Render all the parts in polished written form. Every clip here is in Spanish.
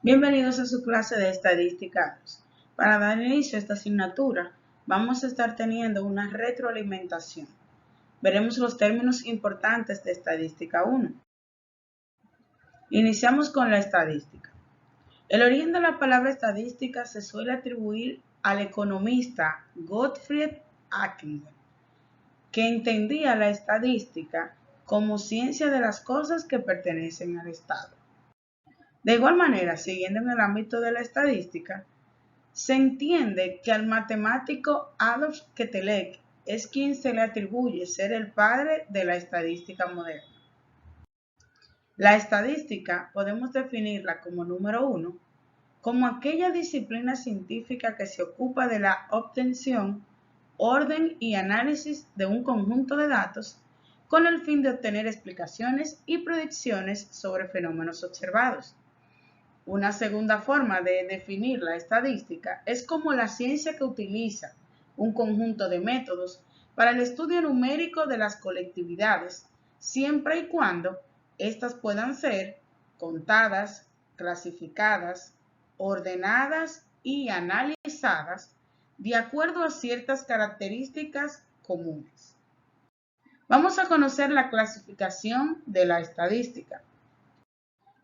Bienvenidos a su clase de Estadística 2. Para dar inicio a esta asignatura, vamos a estar teniendo una retroalimentación. Veremos los términos importantes de Estadística 1. Iniciamos con la estadística. El origen de la palabra estadística se suele atribuir al economista Gottfried Ackermann, que entendía la estadística como ciencia de las cosas que pertenecen al Estado. De igual manera, siguiendo en el ámbito de la estadística, se entiende que al matemático Adolf Quetelet es quien se le atribuye ser el padre de la estadística moderna. La estadística podemos definirla como número 1, como aquella disciplina científica que se ocupa de la obtención, orden y análisis de un conjunto de datos con el fin de obtener explicaciones y predicciones sobre fenómenos observados. Una segunda forma de definir la estadística es como la ciencia que utiliza un conjunto de métodos para el estudio numérico de las colectividades, siempre y cuando éstas puedan ser contadas, clasificadas, ordenadas y analizadas de acuerdo a ciertas características comunes. Vamos a conocer la clasificación de la estadística.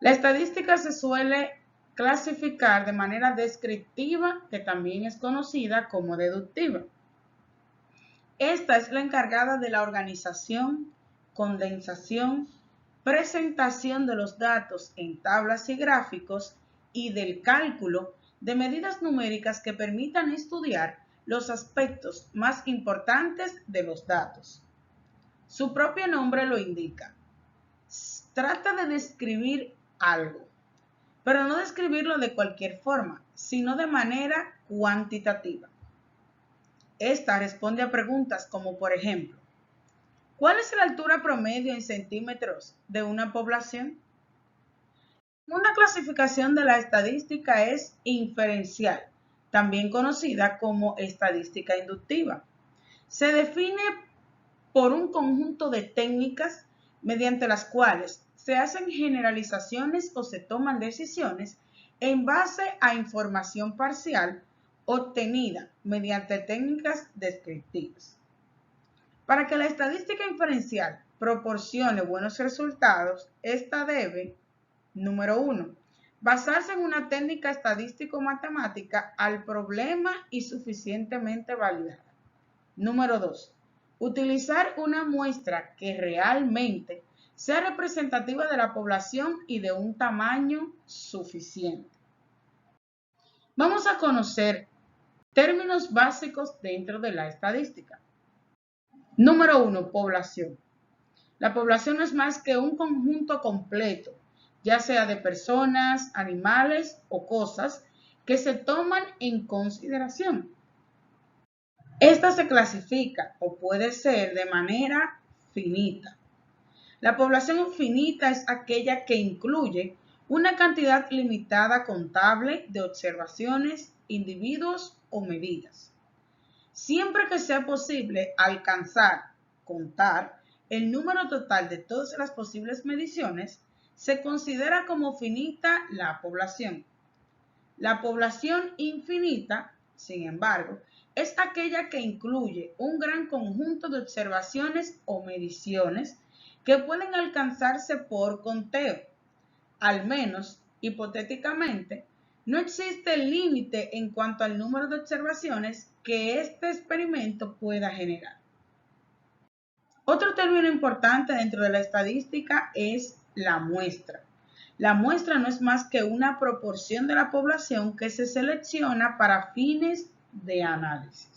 La estadística se suele clasificar de manera descriptiva, que también es conocida como deductiva. Esta es la encargada de la organización, condensación, presentación de los datos en tablas y gráficos y del cálculo de medidas numéricas que permitan estudiar los aspectos más importantes de los datos. Su propio nombre lo indica. Trata de describir algo, pero no describirlo de cualquier forma, sino de manera cuantitativa. Esta responde a preguntas como, por ejemplo, ¿cuál es la altura promedio en centímetros de una población? Una clasificación de la estadística es inferencial, también conocida como estadística inductiva. Se define por un conjunto de técnicas mediante las cuales se hacen generalizaciones o se toman decisiones en base a información parcial obtenida mediante técnicas descriptivas. Para que la estadística inferencial proporcione buenos resultados, esta debe, número 1, basarse en una técnica estadístico-matemática al problema y suficientemente validada. Número 2, utilizar una muestra que realmente sea representativa de la población y de un tamaño suficiente. Vamos a conocer términos básicos dentro de la estadística. Número 1, población. La población no es más que un conjunto completo, ya sea de personas, animales o cosas, que se toman en consideración. Esta se clasifica o puede ser de manera finita. La población finita es aquella que incluye una cantidad limitada contable de observaciones, individuos o medidas. Siempre que sea posible alcanzar, contar el número total de todas las posibles mediciones, se considera como finita la población. La población infinita, sin embargo, es aquella que incluye un gran conjunto de observaciones o mediciones que pueden alcanzarse por conteo. Al menos, hipotéticamente, no existe límite en cuanto al número de observaciones que este experimento pueda generar. Otro término importante dentro de la estadística es la muestra. La muestra no es más que una proporción de la población que se selecciona para fines de análisis.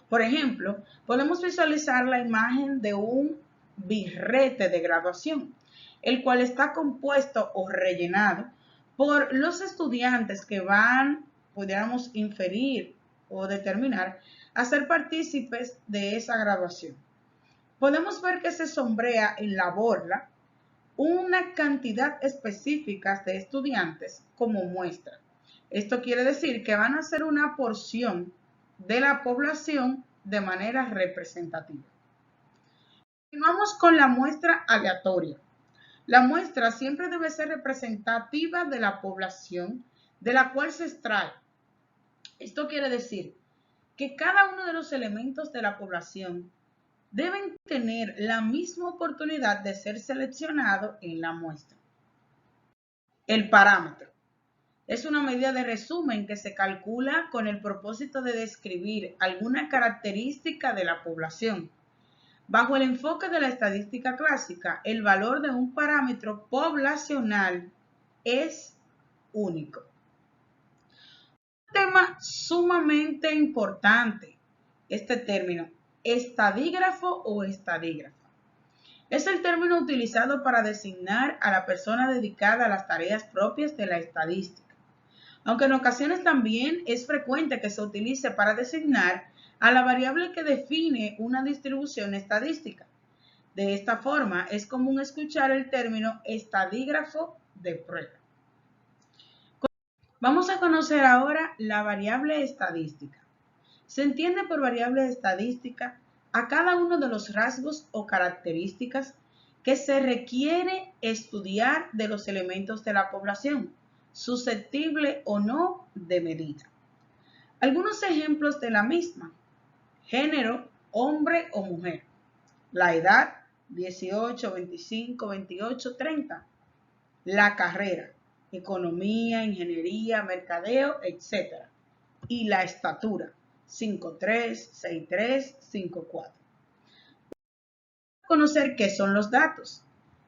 Por ejemplo, podemos visualizar la imagen de un birrete de graduación, el cual está compuesto o rellenado por los estudiantes que van, podríamos inferir o determinar, a ser partícipes de esa graduación. Podemos ver que se sombrea en la borla una cantidad específica de estudiantes como muestra. Esto quiere decir que van a ser una porción de la población de manera representativa. Continuamos con la muestra aleatoria. La muestra siempre debe ser representativa de la población de la cual se extrae. Esto quiere decir que cada uno de los elementos de la población deben tener la misma oportunidad de ser seleccionado en la muestra. El parámetro es una medida de resumen que se calcula con el propósito de describir alguna característica de la población. Bajo el enfoque de la estadística clásica, el valor de un parámetro poblacional es único. Un tema sumamente importante, este término, estadígrafo o estadígrafa. Es el término utilizado para designar a la persona dedicada a las tareas propias de la estadística, aunque en ocasiones también es frecuente que se utilice para designar a la variable que define una distribución estadística. De esta forma, es común escuchar el término estadígrafo de prueba. Vamos a conocer ahora la variable estadística. Se entiende por variable estadística a cada uno de los rasgos o características que se requiere estudiar de los elementos de la población, susceptible o no de medida. Algunos ejemplos de la misma: género, hombre o mujer; la edad, 18, 25, 28, 30; la carrera, economía, ingeniería, mercadeo, etc. y la estatura, 5'3", 6'3", 5'4". Conocer qué son los datos.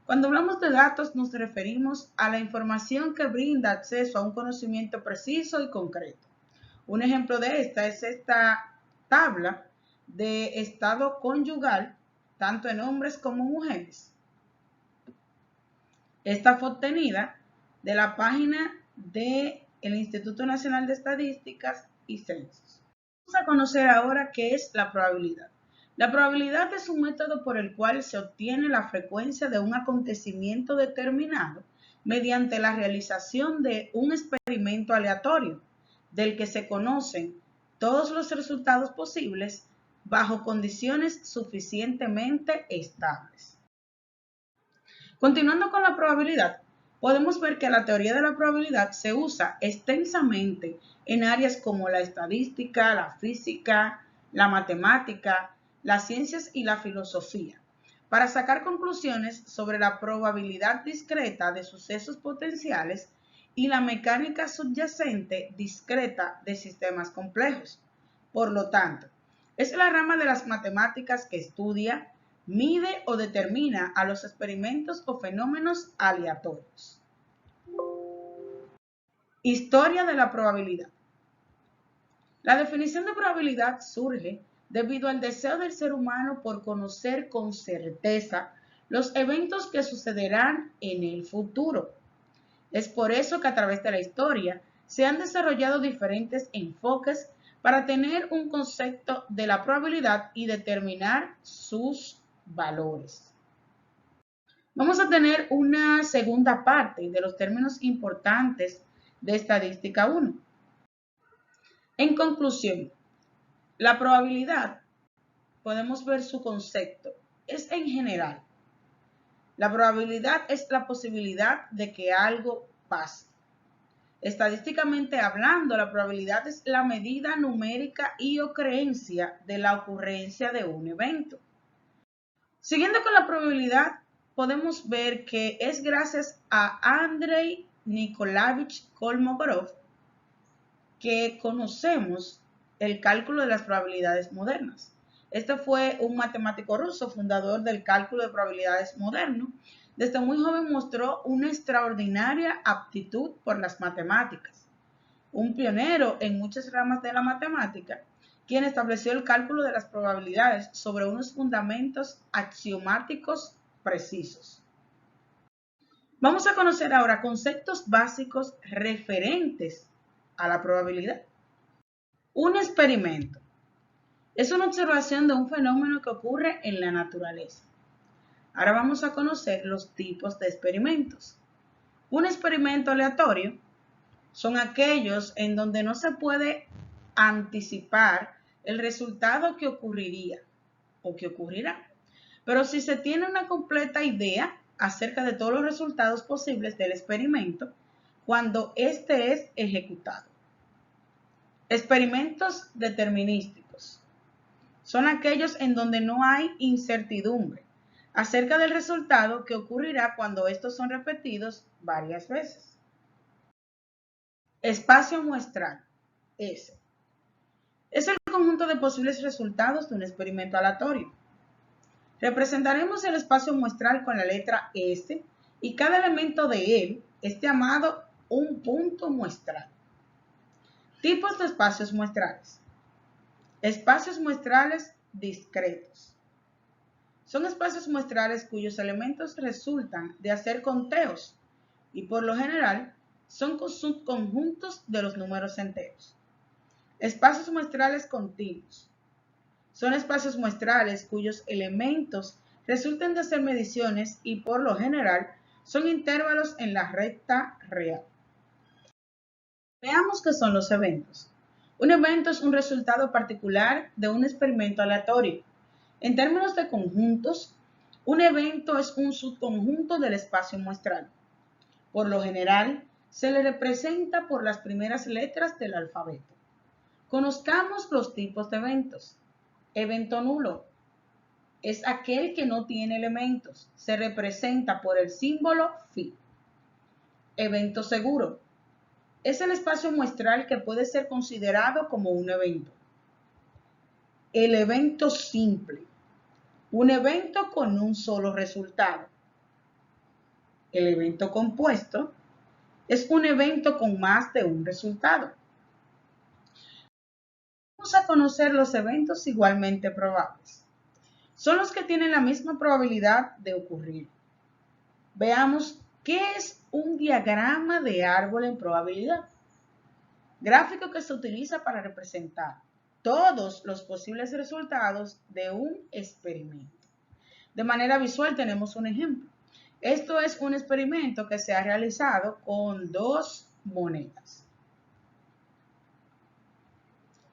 Cuando hablamos de datos nos referimos a la información que brinda acceso a un conocimiento preciso y concreto. Un ejemplo de esta es esta tabla de estado conyugal, tanto en hombres como mujeres. Esta fue obtenida de la página del Instituto Nacional de Estadísticas y Censos. Vamos a conocer ahora qué es la probabilidad. La probabilidad es un método por el cual se obtiene la frecuencia de un acontecimiento determinado mediante la realización de un experimento aleatorio, del que se conocen todos los resultados posibles bajo condiciones suficientemente estables. Continuando con la probabilidad, podemos ver que la teoría de la probabilidad se usa extensamente en áreas como la estadística, la física, la matemática, las ciencias y la filosofía, para sacar conclusiones sobre la probabilidad discreta de sucesos potenciales y la mecánica subyacente discreta de sistemas complejos. Por lo tanto, es la rama de las matemáticas que estudia, mide o determina a los experimentos o fenómenos aleatorios. Historia de la probabilidad. La definición de probabilidad surge debido al deseo del ser humano por conocer con certeza los eventos que sucederán en el futuro. Es por eso que a través de la historia se han desarrollado diferentes enfoques para tener un concepto de la probabilidad y determinar sus valores. Vamos a tener una segunda parte de los términos importantes de Estadística 1. En conclusión, la probabilidad, podemos ver su concepto, es en general. La probabilidad es la posibilidad de que algo pase. Estadísticamente hablando, la probabilidad es la medida numérica y o creencia de la ocurrencia de un evento. Siguiendo con la probabilidad, podemos ver que es gracias a Andrei Nikolaevich Kolmogorov que conocemos el cálculo de las probabilidades modernas. Este fue un matemático ruso, fundador del cálculo de probabilidades moderno. Desde muy joven mostró una extraordinaria aptitud por las matemáticas. Un pionero en muchas ramas de la matemática, quien estableció el cálculo de las probabilidades sobre unos fundamentos axiomáticos precisos. Vamos a conocer ahora conceptos básicos referentes a la probabilidad. Un experimento es una observación de un fenómeno que ocurre en la naturaleza. Ahora vamos a conocer los tipos de experimentos. Un experimento aleatorio son aquellos en donde no se puede anticipar el resultado que ocurriría o que ocurrirá. Pero si se tiene una completa idea acerca de todos los resultados posibles del experimento cuando éste es ejecutado. Experimentos determinísticos son aquellos en donde no hay incertidumbre acerca del resultado que ocurrirá cuando estos son repetidos varias veces. Espacio muestral, S. Es el conjunto de posibles resultados de un experimento aleatorio. Representaremos el espacio muestral con la letra S y cada elemento de él es llamado un punto muestral. Tipos de espacios muestrales. Espacios muestrales discretos. Son espacios muestrales cuyos elementos resultan de hacer conteos y por lo general son subconjuntos de los números enteros. Espacios muestrales continuos. Son espacios muestrales cuyos elementos resultan de hacer mediciones y por lo general son intervalos en la recta real. Veamos qué son los eventos. Un evento es un resultado particular de un experimento aleatorio. En términos de conjuntos, un evento es un subconjunto del espacio muestral. Por lo general, se le representa por las primeras letras del alfabeto. Conozcamos los tipos de eventos. Evento nulo es aquel que no tiene elementos. Se representa por el símbolo phi. Evento seguro es el espacio muestral que puede ser considerado como un evento. El evento simple, un evento con un solo resultado. El evento compuesto es un evento con más de un resultado. Vamos a conocer los eventos igualmente probables. Son los que tienen la misma probabilidad de ocurrir. Veamos qué es un diagrama de árbol en probabilidad. Gráfico que se utiliza para representar todos los posibles resultados de un experimento. De manera visual tenemos un ejemplo. Esto es un experimento que se ha realizado con 2 monedas.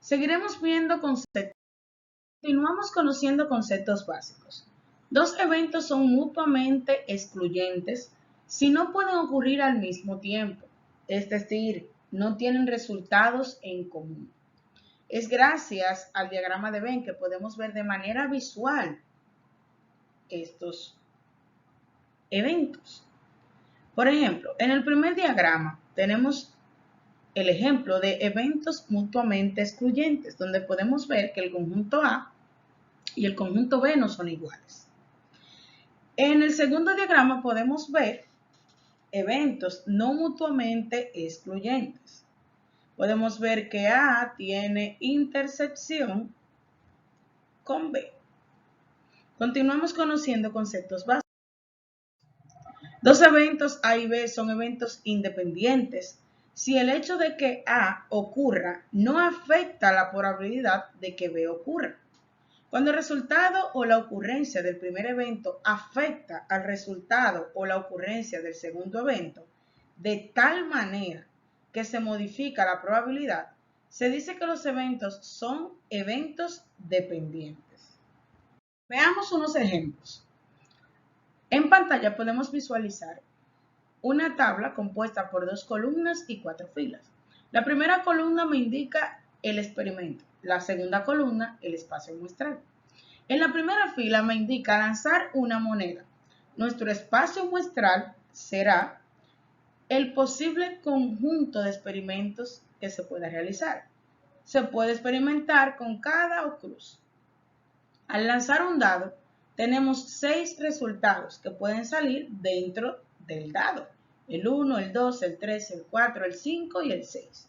Seguiremos viendo conceptos. Continuamos conociendo conceptos básicos. 2 eventos son mutuamente excluyentes si no pueden ocurrir al mismo tiempo, es decir, no tienen resultados en común. Es gracias al diagrama de Venn que podemos ver de manera visual estos eventos. Por ejemplo, en el primer diagrama tenemos el ejemplo de eventos mutuamente excluyentes, donde podemos ver que el conjunto A y el conjunto B no son iguales. En el segundo diagrama podemos ver eventos no mutuamente excluyentes. Podemos ver que A tiene intersección con B. Continuamos conociendo conceptos básicos. 2 eventos A y B son eventos independientes si el hecho de que A ocurra no afecta la probabilidad de que B ocurra. Cuando el resultado o la ocurrencia del primer evento afecta al resultado o la ocurrencia del segundo evento de tal manera que se modifica la probabilidad, se dice que los eventos son eventos dependientes. Veamos unos ejemplos. En pantalla podemos visualizar una tabla compuesta por 2 columnas y 4 filas. La primera columna me indica el experimento, la segunda columna el espacio muestral. En la primera fila me indica lanzar una moneda. Nuestro espacio muestral será el posible conjunto de experimentos que se pueda realizar. Se puede experimentar con cada o cruz. Al lanzar un dado, tenemos 6 resultados que pueden salir dentro del dado. El 1, el 2, el 3, el 4, el 5 y el 6.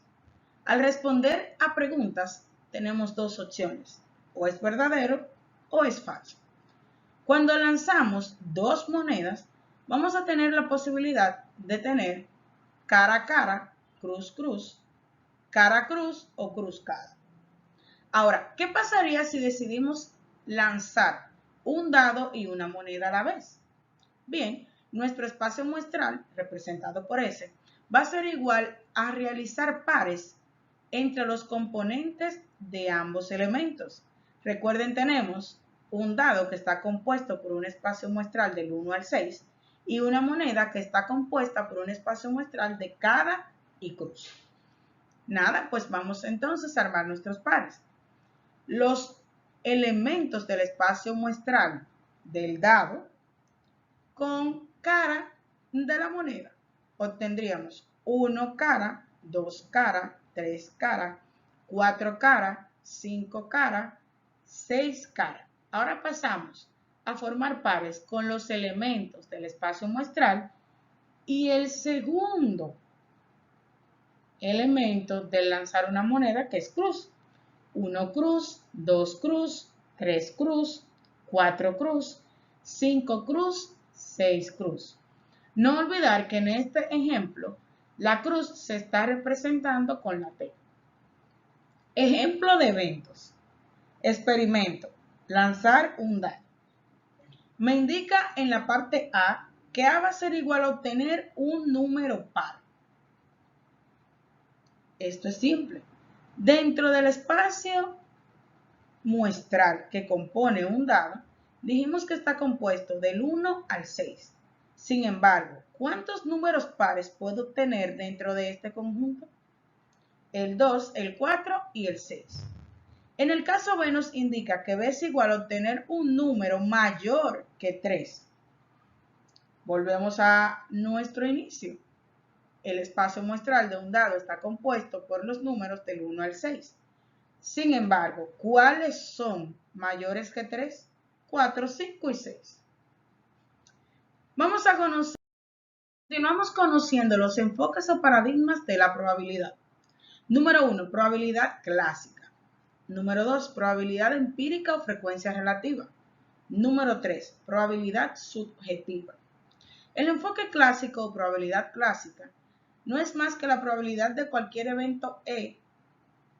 Al responder a preguntas, tenemos 2 opciones. O es verdadero o es falso. Cuando lanzamos 2 monedas, vamos a tener la posibilidad de tener cara a cara, cruz cruz, cara cruz o cruz cara. Ahora, ¿qué pasaría si decidimos lanzar un dado y una moneda a la vez? Bien, nuestro espacio muestral, representado por S, va a ser igual a realizar pares entre los componentes de ambos elementos. Recuerden, tenemos un dado que está compuesto por un espacio muestral del 1 al 6 y una moneda que está compuesta por un espacio muestral de cara y cruz. Nada, pues vamos entonces a armar nuestros pares. Los elementos del espacio muestral del dado con cara de la moneda. Obtendríamos 1 cara, 2 cara, 3 cara, 4 cara, 5 cara, 6 cara. Ahora pasamos a formar pares con los elementos del espacio muestral y el segundo elemento de lanzar una moneda, que es cruz. 1 cruz, 2 cruz, 3 cruz, 4 cruz, 5 cruz, 6 cruz. No olvidar que en este ejemplo la cruz se está representando con la T. Ejemplo de eventos. Experimento. Lanzar un dado. Me indica en la parte A que A va a ser igual a obtener un número par. Esto es simple. Dentro del espacio muestral que compone un dado, dijimos que está compuesto del 1 al 6. Sin embargo, ¿cuántos números pares puedo obtener dentro de este conjunto? El 2, el 4 y el 6. En el caso B nos indica que B es igual a obtener un número mayor que 3. Volvemos a nuestro inicio. El espacio muestral de un dado está compuesto por los números del 1 al 6. Sin embargo, ¿cuáles son mayores que 3? 4, 5 y 6. Continuamos conociendo los enfoques o paradigmas de la probabilidad. Número 1, probabilidad clásica. Número 2, probabilidad empírica o frecuencia relativa. Número 3, probabilidad subjetiva. El enfoque clásico o probabilidad clásica no es más que la probabilidad de cualquier evento E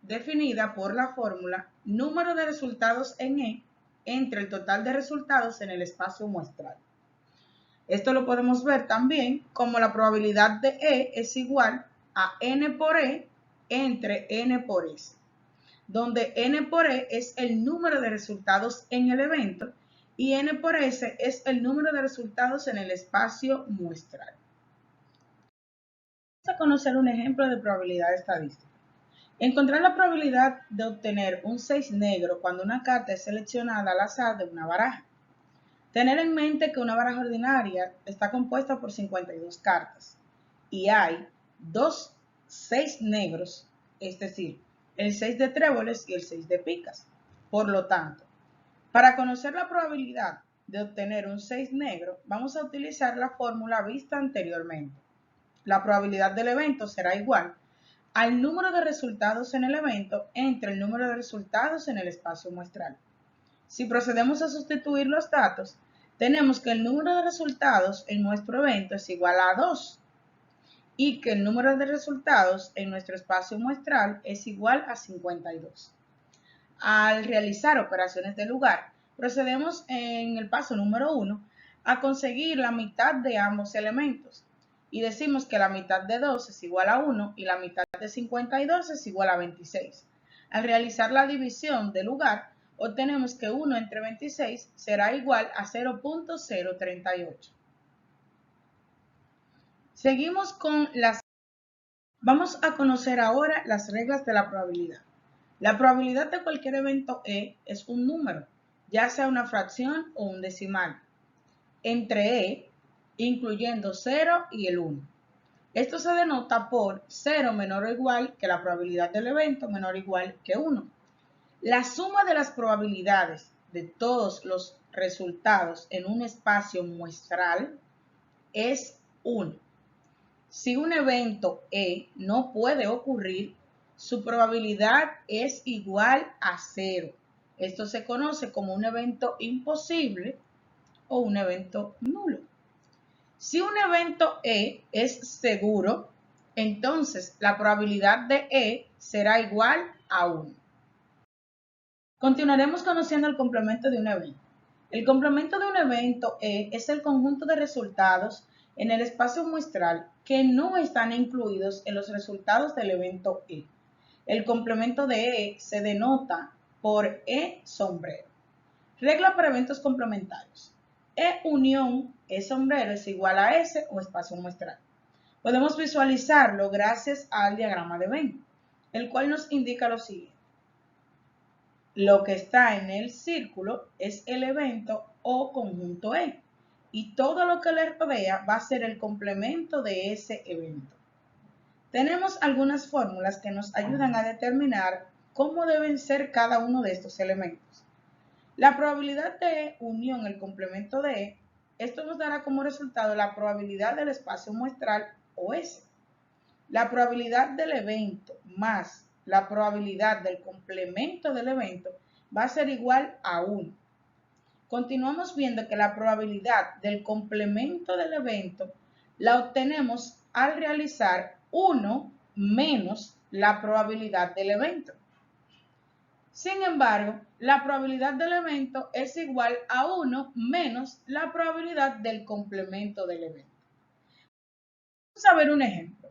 definida por la fórmula número de resultados en E entre el total de resultados en el espacio muestral. Esto lo podemos ver también como la probabilidad de E es igual a N por E entre N por S, donde N por E es el número de resultados en el evento y N por S es el número de resultados en el espacio muestral. Vamos a conocer un ejemplo de probabilidad estadística. Encontrar la probabilidad de obtener un 6 negro cuando una carta es seleccionada al azar de una baraja. Tener en mente que una baraja ordinaria está compuesta por 52 cartas y hay 2 6 negros, es decir, el 6 de tréboles y el 6 de picas. Por lo tanto, para conocer la probabilidad de obtener un 6 negro, vamos a utilizar la fórmula vista anteriormente. La probabilidad del evento será igual al número de resultados en el evento entre el número de resultados en el espacio muestral. Si procedemos a sustituir los datos, tenemos que el número de resultados en nuestro evento es igual a 2 y que el número de resultados en nuestro espacio muestral es igual a 52. Al realizar operaciones de lugar, procedemos en el paso número 1 a conseguir la mitad de ambos elementos y decimos que la mitad de 2 es igual a 1 y la mitad de 52 es igual a 26. Al realizar la división de lugar, obtenemos que 1 entre 26 será igual a 0.038. Seguimos con las... Vamos a conocer ahora las reglas de la probabilidad. La probabilidad de cualquier evento E es un número, ya sea una fracción o un decimal, entre E, incluyendo 0 y el 1. Esto se denota por 0 menor o igual que la probabilidad del evento menor o igual que 1. La suma de las probabilidades de todos los resultados en un espacio muestral es 1. Si un evento E no puede ocurrir, su probabilidad es igual a 0. Esto se conoce como un evento imposible o un evento nulo. Si un evento E es seguro, entonces la probabilidad de E será igual a 1. Continuaremos conociendo el complemento de un evento. El complemento de un evento E es el conjunto de resultados en el espacio muestral que no están incluidos en los resultados del evento E. El complemento de E se denota por E sombrero. Regla para eventos complementarios. E unión E sombrero es igual a S o espacio muestral. Podemos visualizarlo gracias al diagrama de Venn, el cual nos indica lo siguiente. Lo que está en el círculo es el evento o conjunto E, y todo lo que le rodea va a ser el complemento de ese evento. Tenemos algunas fórmulas que nos ayudan a determinar cómo deben ser cada uno de estos elementos. La probabilidad de unión, el complemento de E, esto nos dará como resultado la probabilidad del espacio muestral o S. La probabilidad del evento más la probabilidad del complemento del evento va a ser igual a 1. Continuamos viendo que la probabilidad del complemento del evento la obtenemos al realizar 1 menos la probabilidad del evento. Sin embargo, la probabilidad del evento es igual a 1 menos la probabilidad del complemento del evento. Vamos a ver un ejemplo.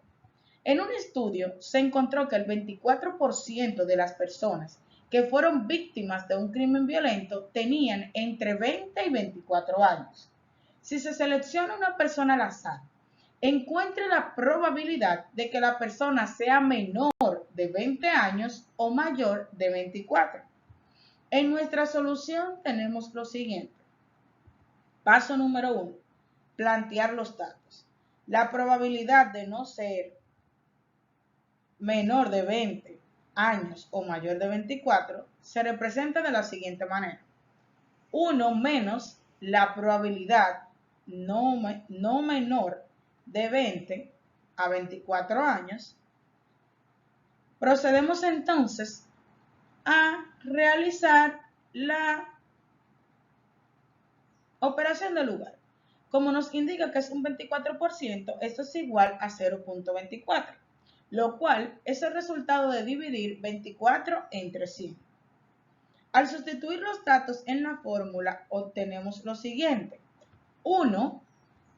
En un estudio se encontró que el 24% de las personas que fueron víctimas de un crimen violento tenían entre 20 y 24 años. Si se selecciona una persona al azar, encuentre la probabilidad de que la persona sea menor de 20 años o mayor de 24. En nuestra solución tenemos lo siguiente. Paso número 1. Plantear los datos. La probabilidad de no ser menor de 20 años o mayor de 24 se representa de la siguiente manera. 1 menos la probabilidad no menor de 20 a 24 años. Procedemos entonces a realizar la operación de lugar. Como nos indica que es un 24%, esto es igual a 0.24, lo cual es el resultado de dividir 24 entre 100. Al sustituir los datos en la fórmula, obtenemos lo siguiente. 1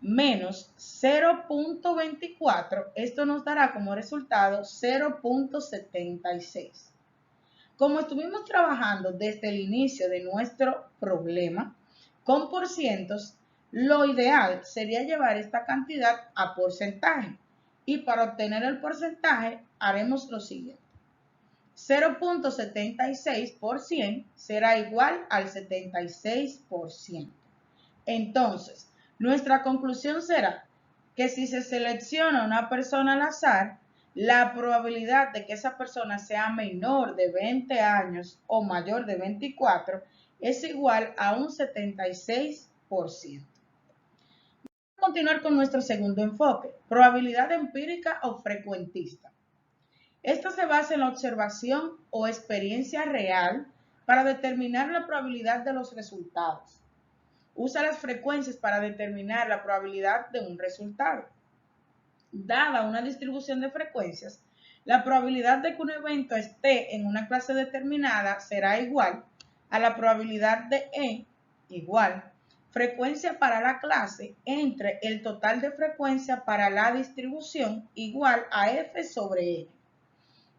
menos 0.24, esto nos dará como resultado 0.76. Como estuvimos trabajando desde el inicio de nuestro problema con porcientos, lo ideal sería llevar esta cantidad a porcentaje. Y para obtener el porcentaje haremos lo siguiente. 0.76 por 100 será igual al 76%. Entonces, nuestra conclusión será que si se selecciona una persona al azar, la probabilidad de que esa persona sea menor de 20 años o mayor de 24 es igual a un 76%. Vamos a continuar con nuestro segundo enfoque, probabilidad empírica o frecuentista. Esta se basa en la observación o experiencia real para determinar la probabilidad de los resultados. Usa las frecuencias para determinar la probabilidad de un resultado. Dada una distribución de frecuencias, la probabilidad de que un evento esté en una clase determinada será igual a la probabilidad de E igual frecuencia para la clase entre el total de frecuencia para la distribución igual a F sobre N.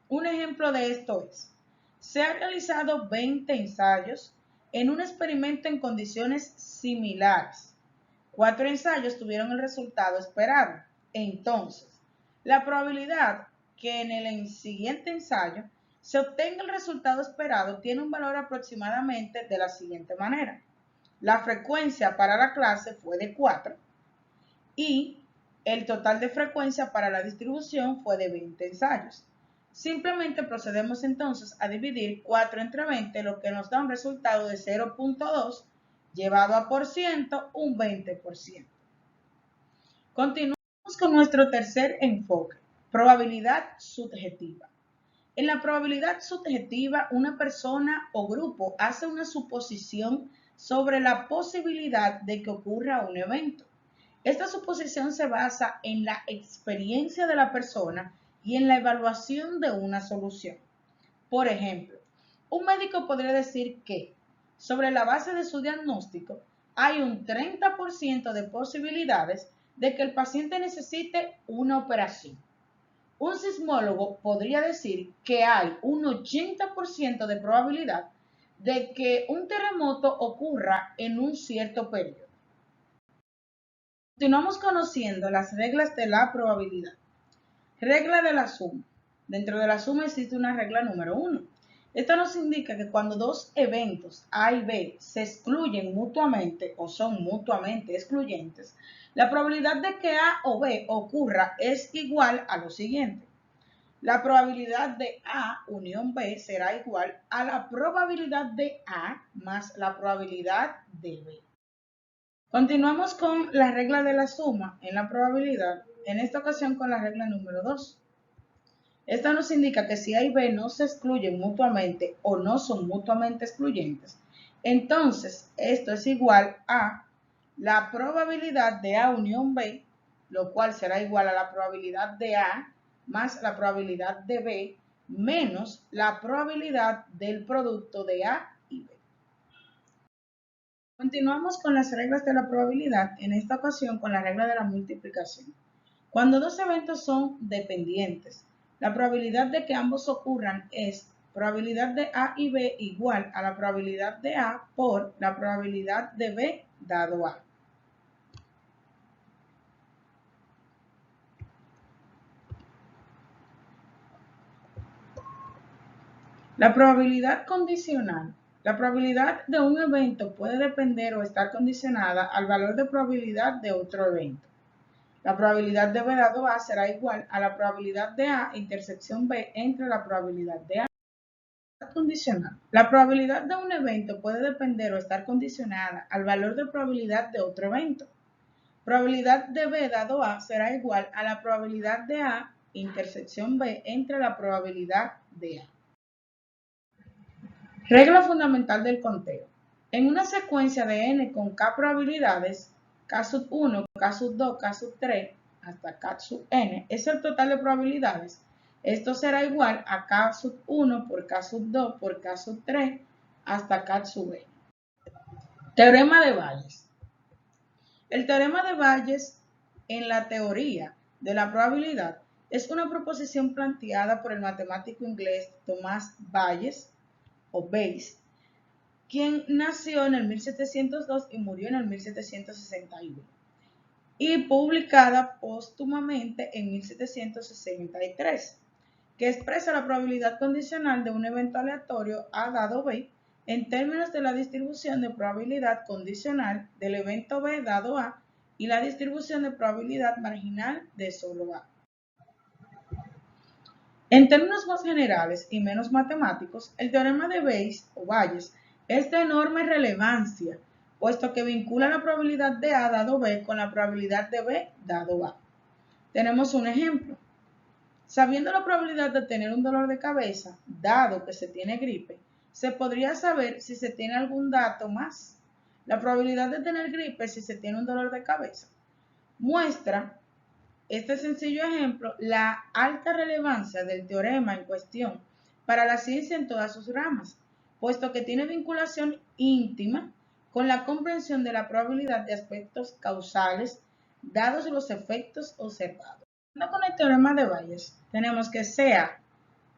Un ejemplo de esto es, se han realizado 20 ensayos en un experimento en condiciones similares. 4 ensayos tuvieron el resultado esperado. Entonces, la probabilidad que en el siguiente ensayo se obtenga el resultado esperado tiene un valor aproximadamente de la siguiente manera. La frecuencia para la clase fue de 4 y el total de frecuencia para la distribución fue de 20 ensayos. Simplemente procedemos entonces a dividir 4 entre 20, lo que nos da un resultado de 0.2 llevado a por ciento, un 20%. Continuamos con nuestro tercer enfoque, probabilidad subjetiva. En la probabilidad subjetiva, una persona o grupo hace una suposición sobre la posibilidad de que ocurra un evento. Esta suposición se basa en la experiencia de la persona y en la evaluación de una solución. Por ejemplo, un médico podría decir que, sobre la base de su diagnóstico, hay un 30% de posibilidades de que el paciente necesite una operación. Un sismólogo podría decir que hay un 80% de probabilidad de que un terremoto ocurra en un cierto periodo. Continuamos conociendo las reglas de la probabilidad. Regla de la suma. Dentro de la suma existe una regla número 1. Esto nos indica que cuando dos eventos A y B se excluyen mutuamente o son mutuamente excluyentes, la probabilidad de que A o B ocurra es igual a lo siguiente. La probabilidad de A unión B será igual a la probabilidad de A más la probabilidad de B. Continuamos con la regla de la suma en la probabilidad, en esta ocasión con la regla número 2. Esta nos indica que si A y B no se excluyen mutuamente o no son mutuamente excluyentes, entonces esto es igual a la probabilidad de A unión B, lo cual será igual a la probabilidad de A más la probabilidad de B menos la probabilidad del producto de A y B. Continuamos con las reglas de la probabilidad, en esta ocasión con la regla de la multiplicación. Cuando dos eventos son dependientes, la probabilidad de que ambos ocurran es probabilidad de A y B igual a la probabilidad de A por la probabilidad de B dado A. La probabilidad condicional. La probabilidad de un evento puede depender o estar condicionada al valor de probabilidad de otro evento. La probabilidad de B dado A será igual a la probabilidad de A intersección B entre la probabilidad de A. Condicional. La probabilidad de un evento puede depender o estar condicionada al valor de probabilidad de otro evento. Probabilidad de B dado A será igual a la probabilidad de A intersección B entre la probabilidad de A. Regla fundamental del conteo. En una secuencia de n con k probabilidades, k sub 1, k sub 2, k sub 3, hasta k sub n, es el total de probabilidades. Esto será igual a k sub 1 por k sub 2 por k sub 3 hasta k sub n. Teorema de Bayes. El teorema de Bayes en la teoría de la probabilidad es una proposición planteada por el matemático inglés Thomas Bayes o Bayes, quien nació en el 1702 y murió en el 1761, y publicada póstumamente en 1763, que expresa la probabilidad condicional de un evento aleatorio A dado B en términos de la distribución de probabilidad condicional del evento B dado A y la distribución de probabilidad marginal de solo A. En términos más generales y menos matemáticos, el teorema de Bayes o Bayes es de enorme relevancia, puesto que vincula la probabilidad de A dado B con la probabilidad de B dado A. Tenemos un ejemplo. Sabiendo la probabilidad de tener un dolor de cabeza, dado que se tiene gripe, se podría saber si se tiene algún dato más. La probabilidad de tener gripe si se tiene un dolor de cabeza muestra este sencillo ejemplo la alta relevancia del teorema en cuestión para la ciencia en todas sus ramas, puesto que tiene vinculación íntima con la comprensión de la probabilidad de aspectos causales dados los efectos observados. Con el teorema de Bayes, tenemos que sea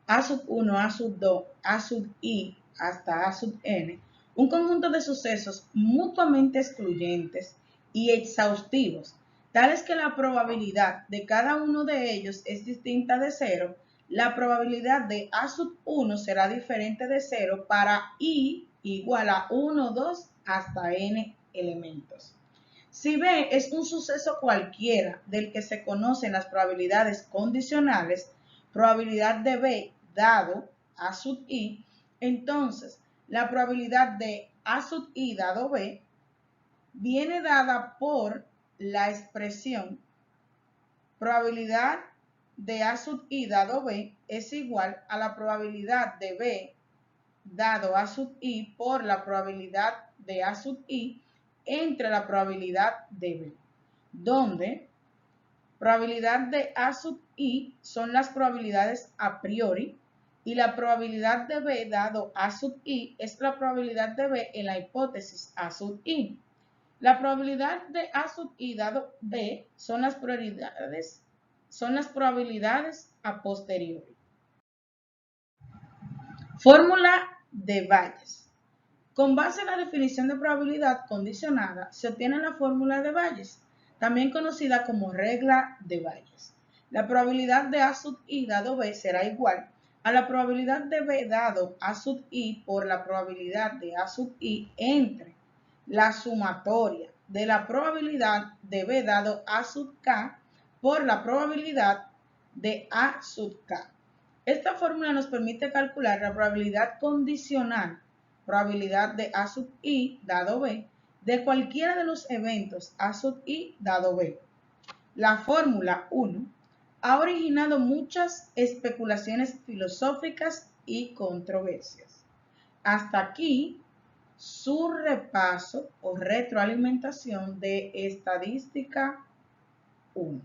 A sub 1, A sub 2, A sub i hasta A sub n, un conjunto de sucesos mutuamente excluyentes y exhaustivos, tales que la probabilidad de cada uno de ellos es distinta de cero. La probabilidad de A sub 1 será diferente de cero para i igual a 1, 2 hasta n elementos. Si B es un suceso cualquiera del que se conocen las probabilidades condicionales, probabilidad de B dado A sub i, entonces la probabilidad de A sub i dado B viene dada por la expresión probabilidad de A sub i dado B es igual a la probabilidad de B dado A sub i por la probabilidad de A sub i entre la probabilidad de B, donde probabilidad de A sub i son las probabilidades a priori y la probabilidad de B dado A sub i es la probabilidad de B en la hipótesis A sub i. La probabilidad de A sub i dado B son las probabilidades a posteriori. Fórmula de Bayes. Con base en la definición de probabilidad condicionada, se obtiene la fórmula de Bayes. también conocida como regla de Bayes. La probabilidad de A sub i dado B será igual a la probabilidad de B dado A sub i por la probabilidad de A sub i entre la sumatoria de la probabilidad de B dado A sub k por la probabilidad de A sub k. Esta fórmula nos permite calcular la probabilidad condicional, probabilidad de A sub i dado B, de cualquiera de los eventos A sub i dado B. La fórmula 1 ha originado muchas especulaciones filosóficas y controversias. Hasta aquí su repaso o retroalimentación de estadística 1.